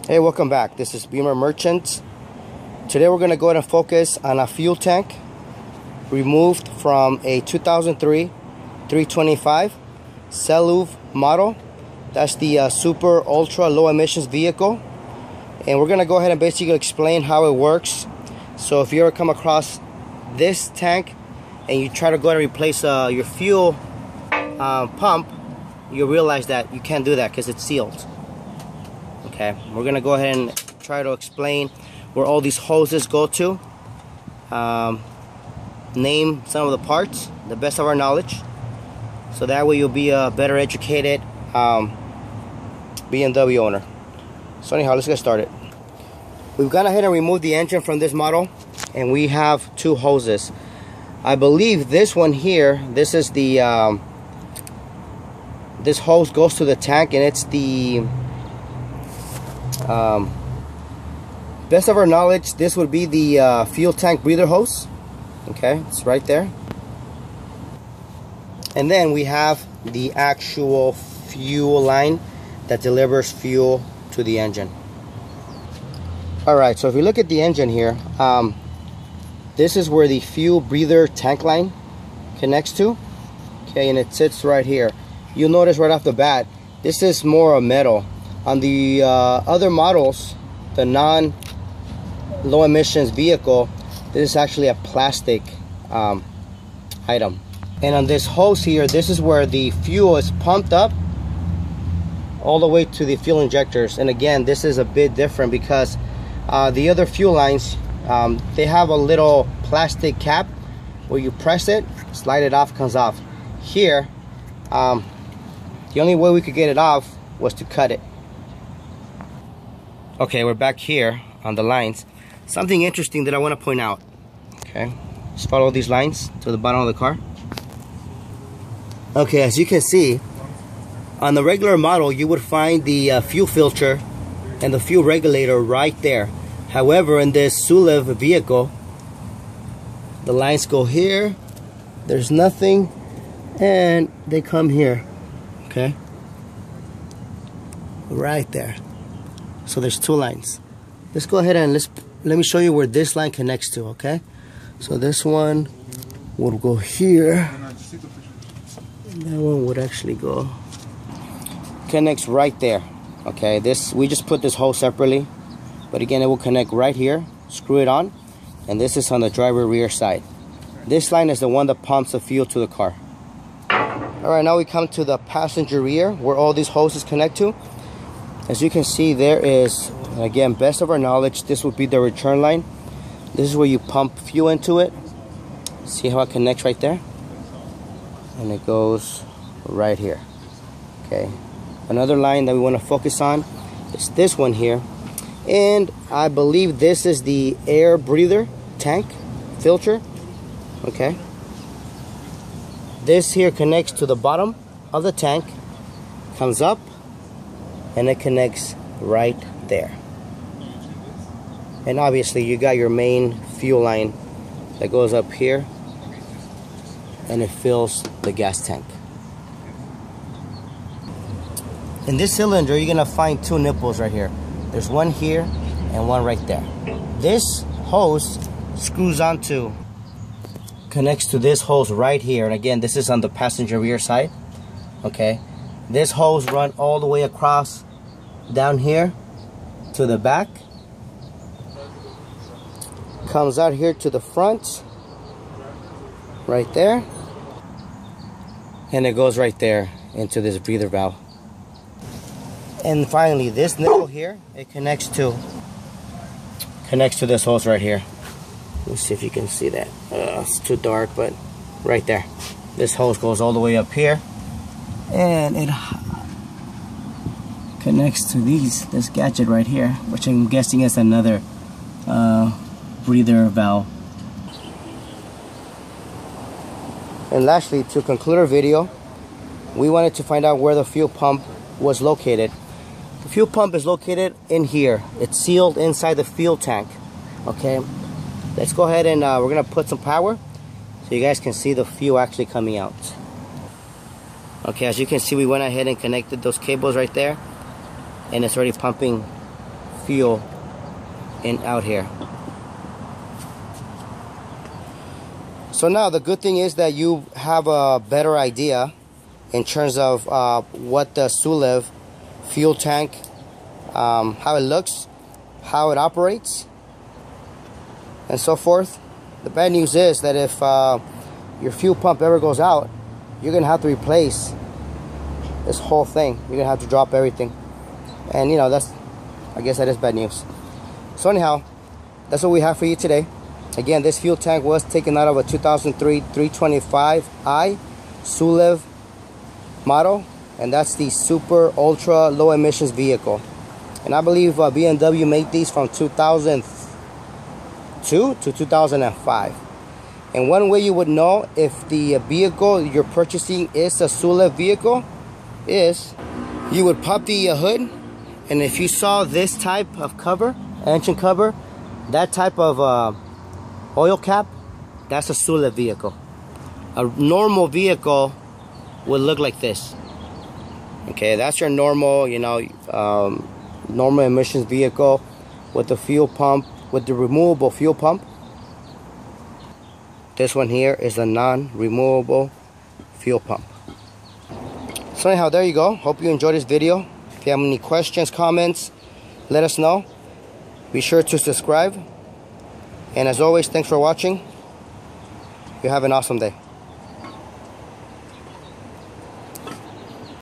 Hey, welcome back. This is Beamer Merchant. Today we're going to go ahead and focus on a fuel tank removed from a 2003 325 Sulev model. That's the super ultra low emissions vehicle. And we're going to go ahead and basically explain how it works. So if you ever come across this tank and you try to go ahead and replace your fuel pump, you'll realize that you can't do that because it's sealed. Okay, we're gonna go ahead and try to explain where all these hoses go to, name some of the parts, the best of our knowledge, so that way you'll be a better educated BMW owner. So anyhow, let's get started. We've gone ahead and removed the engine from this model, and we have two hoses. I believe this one here, this is the this hose goes to the tank, and it's the best of our knowledge, this would be the fuel tank breather hose. Okay, it's right there. And then we have the actual fuel line that delivers fuel to the engine. Alright, so if you look at the engine here, this is where the fuel breather tank line connects to. Okay, and it sits right here. You'll notice right off the bat, this is more a metal. On the other models, the non-low emissions vehicle, this is actually a plastic item. And on this hose here, this is where the fuel is pumped up all the way to the fuel injectors. And again, this is a bit different because the other fuel lines, they have a little plastic cap where you press it, slide it off, comes off. Here, the only way we could get it off was to cut it. Okay, we're back here on the lines. Something interesting that I want to point out. Okay, just follow these lines to the bottom of the car. Okay, as you can see, on the regular model, you would find the fuel filter and the fuel regulator right there. However, in this Sulev vehicle, the lines go here, there's nothing, and they come here. Okay, right there. So there's two lines. Let's go ahead and let me show you where this line connects to. Okay, so this one would go here. That one would actually go, connects right there. Okay, this, we just put this hose separately, but again, it will connect right here. Screw it on, and this is on the driver rear side. This line is the one that pumps the fuel to the car. All right, now we come to the passenger rear where all these hoses connect to. As you can see, there is, again, best of our knowledge, this would be the return line. This is where you pump fuel into it. See how it connects right there? And it goes right here. Okay. Another line that we want to focus on is this one here. And I believe this is the air breather tank filter. Okay. This here connects to the bottom of the tank, comes up, and it connects right there. And obviously you got your main fuel line that goes up here, and it fills the gas tank. In this cylinder, you're gonna find two nipples right here. There's one here and one right there. This hose screws onto, connects to this hose right here. And again, this is on the passenger rear side. Okay, this hose run all the way across down here to the back, comes out here to the front right there, and it goes right there into this breather valve. And finally, this nipple here, it connects to this hose right here. Let's see if you can see that. It's too dark, but right there, this hose goes all the way up here, and it connects to this gadget right here, which I'm guessing is another breather valve. And lastly, to conclude our video, we wanted to find out where the fuel pump was located. The fuel pump is located in here. It's sealed inside the fuel tank. Okay, let's go ahead and we're gonna put some power so you guys can see the fuel actually coming out. Okay, as you can see, we went ahead and connected those cables right there, and it's already pumping fuel out here. So now the good thing is that you have a better idea in terms of what the Sulev fuel tank, how it looks, how it operates, and so forth. The bad news is that if your fuel pump ever goes out, you're gonna have to replace this whole thing. You're gonna have to drop everything, and you know, I guess that is bad news. So anyhow, that's what we have for you today. Again, this fuel tank was taken out of a 2003 325i Sulev model, and that's the super ultra low emissions vehicle. And I believe BMW made these from 2002 to 2005. And one way you would know if the vehicle you're purchasing is a Sulev vehicle is you would pop the hood, and if you saw this type of cover, engine cover, that type of oil cap, that's a Sulev vehicle. A normal vehicle would look like this. Okay, that's your normal, you know, normal emissions vehicle with the fuel pump, with the removable fuel pump. This one here is a non-removable fuel pump. So anyhow, there you go. Hope you enjoyed this video. If you have any questions, comments, let us know. Be sure to subscribe. And as always, thanks for watching. You have an awesome day.